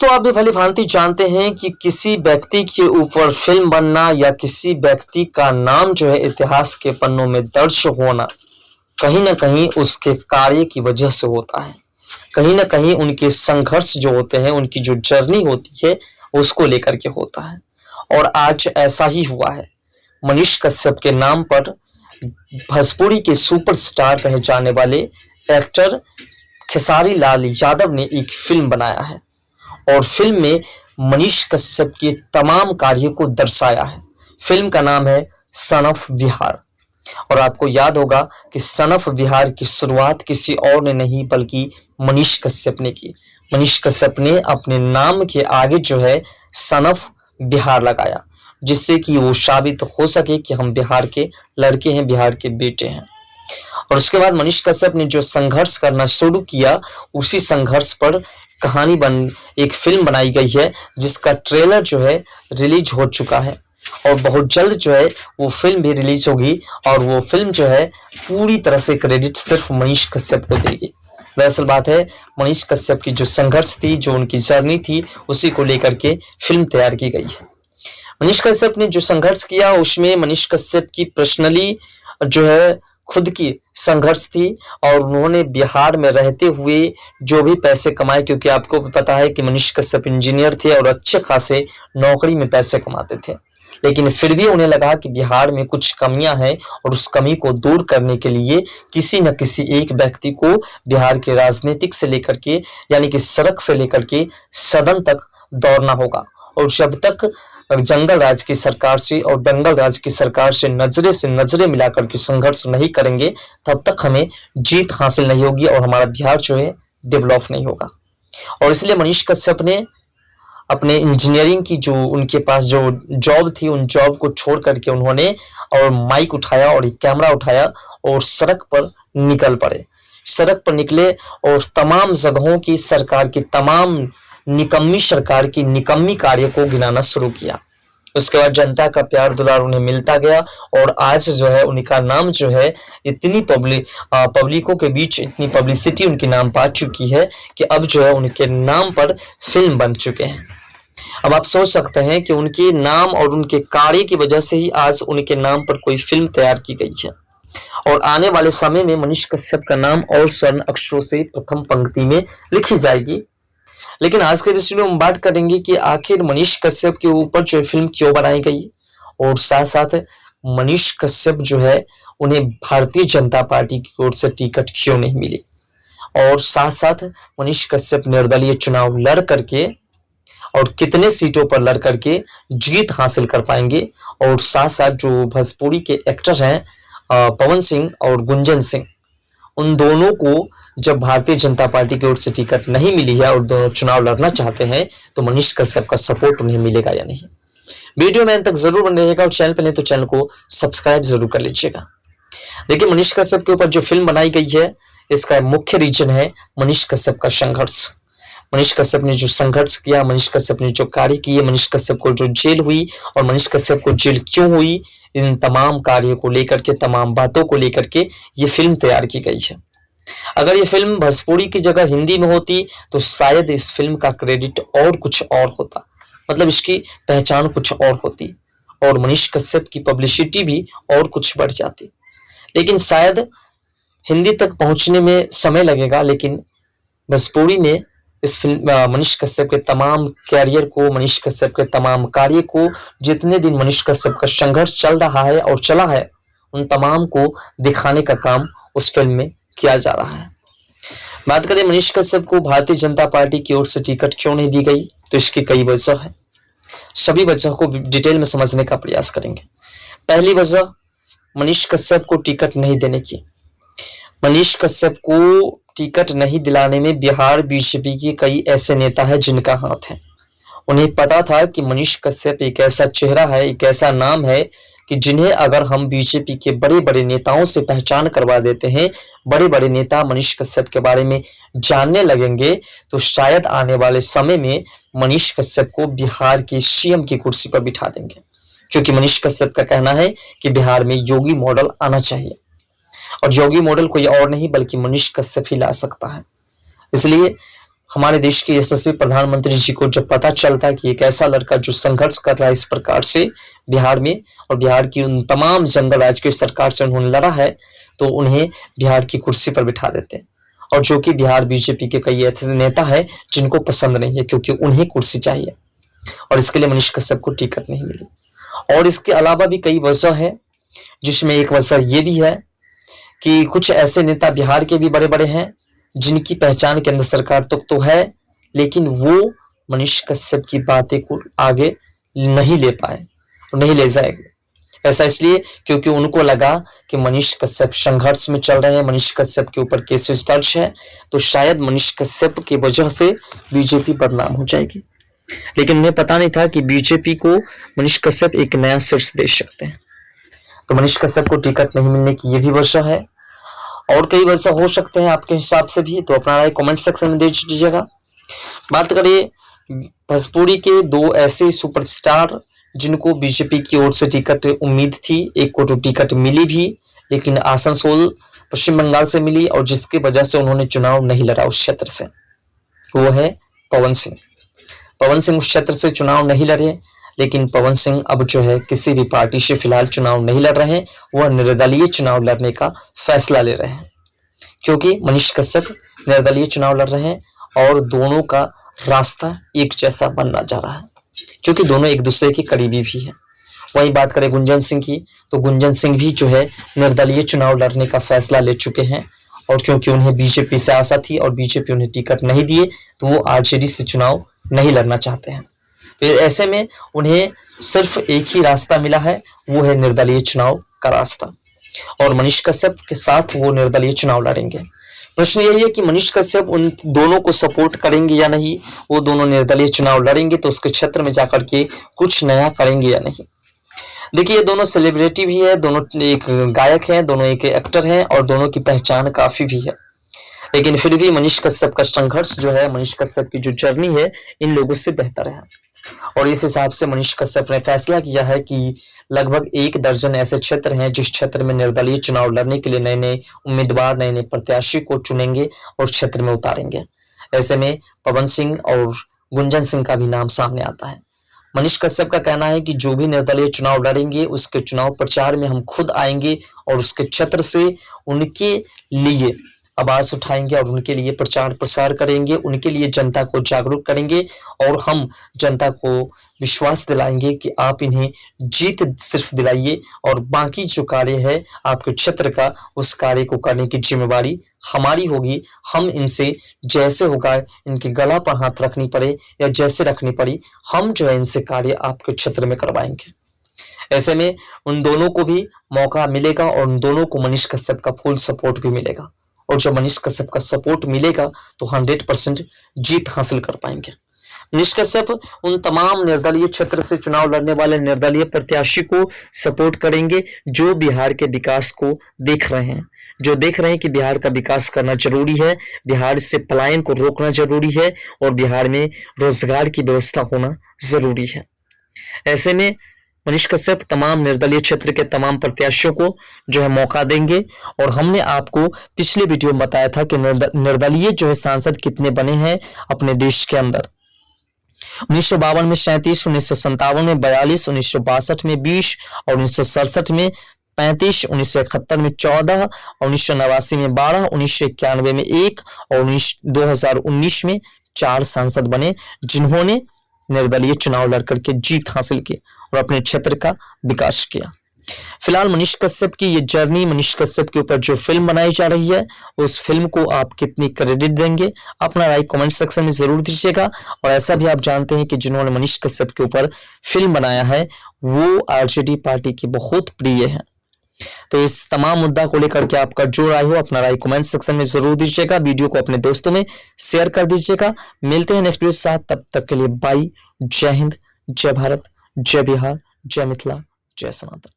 दोस्तों, आप भी भली भांति जानते हैं कि किसी व्यक्ति के ऊपर फिल्म बनना या किसी व्यक्ति का नाम जो है इतिहास के पन्नों में दर्ज होना कहीं ना कहीं उसके कार्य की वजह से होता है। कहीं ना कहीं उनके संघर्ष जो होते हैं, उनकी जो जर्नी होती है उसको लेकर के होता है। और आज ऐसा ही हुआ है। मनीष कश्यप के नाम पर भोजपुरी के सुपरस्टार कहे जाने वाले एक्टर खेसारी लाल यादव ने एक फिल्म बनाया है और फिल्म में मनीष कश्यप के तमाम कार्यों को दर्शाया है। फिल्म का नाम है सन ऑफ बिहार। और आपको याद होगा कि सन ऑफ बिहार की शुरुआत किसी और ने नहीं बल्कि मनीष कश्यप ने की। मनीष कश्यप ने अपने नाम के आगे जो है सन ऑफ बिहार लगाया, जिससे कि वो साबित हो सके कि हम बिहार के लड़के हैं, बिहार के बेटे हैं। और उसके बाद मनीष कश्यप ने जो संघर्ष करना शुरू किया, उसी संघर्ष पर कहानी बन एक फिल्म बनाई गई है, जिसका ट्रेलर जो है रिलीज हो चुका है और बहुत जल्द जो है वो फिल्म भी रिलीज होगी। और वो फिल्म जो है पूरी तरह से क्रेडिट सिर्फ मनीष कश्यप को देगी। दरअसल बात है, मनीष कश्यप की जो संघर्ष थी, जो उनकी जर्नी थी, उसी को लेकर के फिल्म तैयार की गई है। मनीष कश्यप ने जो संघर्ष किया उसमें मनीष कश्यप की पर्सनली जो है खुद की संघर्ष थी और उन्होंने बिहार में रहते हुए जो भी पैसे कमाए, क्योंकि आपको भी पता है कि मनीष कश्यप इंजीनियर थे और अच्छे खासे नौकरी में पैसे कमाते थे, लेकिन फिर भी उन्हें लगा कि बिहार में कुछ कमियां हैं और उस कमी को दूर करने के लिए किसी न किसी एक व्यक्ति को बिहार के राजनीतिक से लेकर के यानी कि सड़क से लेकर के सदन तक दौड़ना होगा। और जब तक जंगल राज की सरकार से और दंगल राज की सरकार से नजरें मिलाकर के संघर्ष नहीं करेंगे, तब तक हमें जीत हासिल नहीं होगी और हमारा बिहार जो है डेवलप नहीं होगा। और इसलिए मनीष कश्यप ने अपने इंजीनियरिंग की जो उनके पास जो जॉब थी, उन जॉब को छोड़ करके उन्होंने और माइक उठाया और एक कैमरा उठाया और सड़क पर निकल पड़े। सड़क पर निकले और तमाम जगहों की सरकार की तमाम निकम्मी सरकार की निकम्मी कार्य को गिनाना शुरू किया। उसके बाद जनता का प्यार दुलार उन्हें मिलता गया और आज जो है उनका नाम जो है इतनी पब्लिकों के बीच इतनी पब्लिसिटी उनके नाम पा चुकी है कि अब जो है उनके नाम पर फिल्म बन चुके हैं। अब आप सोच सकते हैं कि उनके नाम और उनके कार्य की वजह से ही आज उनके नाम पर कोई फिल्म तैयार की गई है और आने वाले समय में मनीष कश्यप का नाम और स्वर्ण अक्षरों से प्रथम पंक्ति में लिखी जाएगी। लेकिन आज के विषय में हम बात करेंगे कि आखिर मनीष कश्यप के ऊपर जो फिल्म क्यों बनाई गई और साथ साथ मनीष कश्यप जो है उन्हें भारतीय जनता पार्टी की ओर से टिकट क्यों नहीं मिली और साथ साथ मनीष कश्यप निर्दलीय चुनाव लड़ करके और कितने सीटों पर लड़ करके जीत हासिल कर पाएंगे। और साथ साथ जो भोजपुरी के एक्टर हैं पवन सिंह और गुंजन सिंह, उन दोनों को जब भारतीय जनता पार्टी की ओर से टिकट नहीं मिली है और दोनों चुनाव लड़ना चाहते हैं, तो मनीष कश्यप का सपोर्ट उन्हें मिलेगा या नहीं। वीडियो में अंत तक जरूर बने रहिएगा और चैनल पर नहीं तो चैनल को सब्सक्राइब जरूर कर लीजिएगा। देखिए, मनीष कश्यप के ऊपर जो फिल्म बनाई गई है, इसका मुख्य रीजन है मनीष कश्यप का संघर्ष। मनीष कश्यप ने जो संघर्ष किया, मनीष कश्यप ने जो कार्य किए, मनीष कश्यप को जो जेल हुई और मनीष कश्यप को जेल क्यों हुई, इन तमाम कार्यों को लेकर के, तमाम बातों को लेकर के ये फिल्म तैयार की गई है। अगर ये फिल्म भोजपुरी की जगह हिंदी में होती तो शायद इस फिल्म का क्रेडिट और कुछ और होता, मतलब इसकी पहचान कुछ और होती और मनीष कश्यप की पब्लिसिटी भी और कुछ बढ़ जाती। लेकिन शायद हिंदी तक पहुंचने में समय लगेगा, लेकिन भोजपुरी ने इस फिल्म मनीष कश्यप के तमाम कैरियर को, मनीष कश्यप के तमाम कार्य को, जितने दिन मनीष कश्यप का संघर्ष चल रहा है और चला है, उन तमाम को दिखाने का काम उस फिल्म में किया जा रहा है। बात करें मनीष कश्यप को भारतीय जनता पार्टी की ओर से टिकट क्यों नहीं दी गई, तो इसकी कई वजह है। सभी वजह को डिटेल में समझने का प्रयास करेंगे। पहली वजह मनीष कश्यप को टिकट नहीं देने की। मनीष कश्यप को टिकट नहीं दिलाने में बिहार बीजेपी के कई ऐसे नेता हैं जिनका हाथ है। उन्हें पता था कि मनीष कश्यप एक ऐसा चेहरा है, एक ऐसा नाम है कि जिन्हें अगर हम बीजेपी के बड़े बड़े नेताओं से पहचान करवा देते हैं, बड़े बड़े नेता मनीष कश्यप के बारे में जानने लगेंगे, तो शायद आने वाले समय में मनीष कश्यप को बिहार की सीएम की कुर्सी पर बिठा देंगे। क्योंकि मनीष कश्यप का कहना है कि बिहार में योगी मॉडल आना चाहिए और योगी मॉडल कोई और नहीं बल्कि मनीष कश्यप ही ला सकता है। इसलिए हमारे देश के यशस्वी प्रधानमंत्री जी को जब पता चलता है कि एक ऐसा लड़का जो संघर्ष कर रहा है इस प्रकार से बिहार में, और बिहार की उन तमाम जंगल राज की सरकार से उन्होंने लड़ा है, तो उन्हें बिहार की कुर्सी पर बिठा देते हैं। और जो कि बिहार बीजेपी के कई ऐसे नेता है जिनको पसंद नहीं है, क्योंकि उन्हें कुर्सी चाहिए और इसके लिए मनीष कश्यप को टिकट नहीं मिली। और इसके अलावा भी कई वजह है, जिसमें एक वजह ये भी है कि कुछ ऐसे नेता बिहार के भी बड़े बड़े हैं जिनकी पहचान केंद्र सरकार तक तो है, लेकिन वो मनीष कश्यप की बातें को आगे नहीं ले पाए, नहीं ले जाएंगे। ऐसा इसलिए क्योंकि उनको लगा कि मनीष कश्यप संघर्ष में चल रहे हैं, मनीष कश्यप के ऊपर केसेस दर्ज है, तो शायद मनीष कश्यप की वजह से बीजेपी बदनाम हो जाएगी। लेकिन उन्हें पता नहीं था कि बीजेपी को मनीष कश्यप एक नया शीर्ष दे सकते हैं। तो मनीष कश्यप को टिकट नहीं मिलने की ये भी वजह है, और कई वजह हो सकते हैं आपके हिसाब से भी, तो अपना राय कमेंट सेक्शन में दे दीजिएगा। बात करें भोजपुरी के दो ऐसे सुपरस्टार जिनको बीजेपी की ओर से टिकट उम्मीद थी, एक को तो टिकट मिली भी, लेकिन आसनसोल पश्चिम बंगाल से मिली, और जिसकी वजह से उन्होंने चुनाव नहीं लड़ा उस क्षेत्र से, वो है पवन सिंह। पवन सिंह उस क्षेत्र से चुनाव नहीं लड़े, लेकिन पवन सिंह अब जो है किसी भी पार्टी से फिलहाल चुनाव नहीं लड़ रहे हैं, वह निर्दलीय चुनाव लड़ने का फैसला ले रहे हैं, क्योंकि मनीष कश्यप निर्दलीय चुनाव लड़ रहे हैं और दोनों का रास्ता एक जैसा बनना जा रहा है, क्योंकि दोनों एक दूसरे के करीबी भी है। वही बात करें गुंजन सिंह की, तो गुंजन सिंह भी जो है निर्दलीय चुनाव लड़ने का फैसला ले चुके हैं, और क्योंकि उन्हें बीजेपी से आशा थी और बीजेपी उन्हें टिकट नहीं दिए, तो वो आरजेडी से चुनाव नहीं लड़ना चाहते हैं। तो ऐसे में उन्हें सिर्फ एक ही रास्ता मिला है, वो है निर्दलीय चुनाव का रास्ता, और मनीष कश्यप के साथ वो निर्दलीय चुनाव लड़ेंगे। प्रश्न यही है कि मनीष कश्यप उन दोनों को सपोर्ट करेंगे या नहीं, वो दोनों निर्दलीय चुनाव लड़ेंगे तो उसके क्षेत्र में जाकर के कुछ नया करेंगे या नहीं। देखिए, ये दोनों सेलिब्रिटी भी है, दोनों एक गायक हैं, दोनों एक एक्टर हैं, और दोनों की पहचान काफी भी है, लेकिन फिर भी मनीष कश्यप का संघर्ष जो है, मनीष कश्यप की जो जर्नी है, इन लोगों से बेहतर है। और इस हिसाब से मनीष कश्यप ने फैसला किया है कि लगभग 1 दर्जन ऐसे क्षेत्र हैं जिस क्षेत्र में निर्दलीय चुनाव लड़ने के लिए नए नए उम्मीदवार, नए नए प्रत्याशी को चुनेंगे और क्षेत्र में उतारेंगे। ऐसे में पवन सिंह और गुंजन सिंह का भी नाम सामने आता है। मनीष कश्यप का कहना है कि जो भी निर्दलीय चुनाव लड़ेंगे उसके चुनाव प्रचार में हम खुद आएंगे और उसके क्षेत्र से उनके लिए आवाज उठाएंगे और उनके लिए प्रचार प्रसार करेंगे, उनके लिए जनता को जागरूक करेंगे, और हम जनता को विश्वास दिलाएंगे कि आप इन्हें जीत सिर्फ दिलाइए, और बाकी जो कार्य है आपके क्षेत्र का, उस कार्य को करने की जिम्मेवारी हमारी होगी। हम इनसे जैसे होगा, इनके गला पर हाथ रखनी पड़े या जैसे रखनी पड़ी, हम जो है इनसे कार्य आपके क्षेत्र में करवाएंगे। ऐसे में उन दोनों को भी मौका मिलेगा और उन दोनों को मनीष कश्यप का फुल सपोर्ट भी मिलेगा, और जब मनीष कश्यप का सपोर्ट मिलेगा तो 100% जीत हासिल कर पाएंगे। मनीष कश्यप उन तमाम निर्दलीय क्षेत्र से चुनाव लड़ने वाले निर्दलीय प्रत्याशी को सपोर्ट करेंगे जो बिहार के विकास को देख रहे हैं, जो देख रहे हैं कि बिहार का विकास करना जरूरी है, बिहार से पलायन को रोकना जरूरी है, और बिहार में रोजगार की व्यवस्था होना जरूरी है। ऐसे में मनीष कश्यप तमाम निर्दलीय क्षेत्र के तमाम प्रत्याशियों को जो है मौका देंगे, और हमने आपको पिछले वीडियो में बताया था कि निर्दलीय जो है सांसद कितने बने हैं अपने देश के अंदर। 1952 में 37, 1957 में 42, 1962 में 20, और 1967 में 35, 1971 में 14, और 1989 में 12, 1991 में 1, और 2019 में 4 सांसद बने जिन्होंने निर्दलीय चुनाव लड़कर के जीत हासिल की और अपने क्षेत्र का विकास किया। फिलहाल मनीष कश्यप की ये जर्नी, मनीष कश्यप के ऊपर जो फिल्म बनाई जा रही है, उस फिल्म को आप कितनी क्रेडिट देंगे, अपना राय कमेंट सेक्शन में जरूर दीजिएगा। और ऐसा भी आप जानते हैं कि जिन्होंने मनीष कश्यप के ऊपर फिल्म बनाया है वो आरजेडी पार्टी की बहुत प्रिय है। तो इस तमाम मुद्दा को लेकर के आपका जो राय हो, अपना राय कमेंट सेक्शन में जरूर दीजिएगा। वीडियो को अपने दोस्तों में शेयर कर दीजिएगा। मिलते हैं नेक्स्ट वीडियो के साथ, तब तक के लिए बाय। जय हिंद, जय भारत, जय बिहार, जय मिथिला, जय सनातन।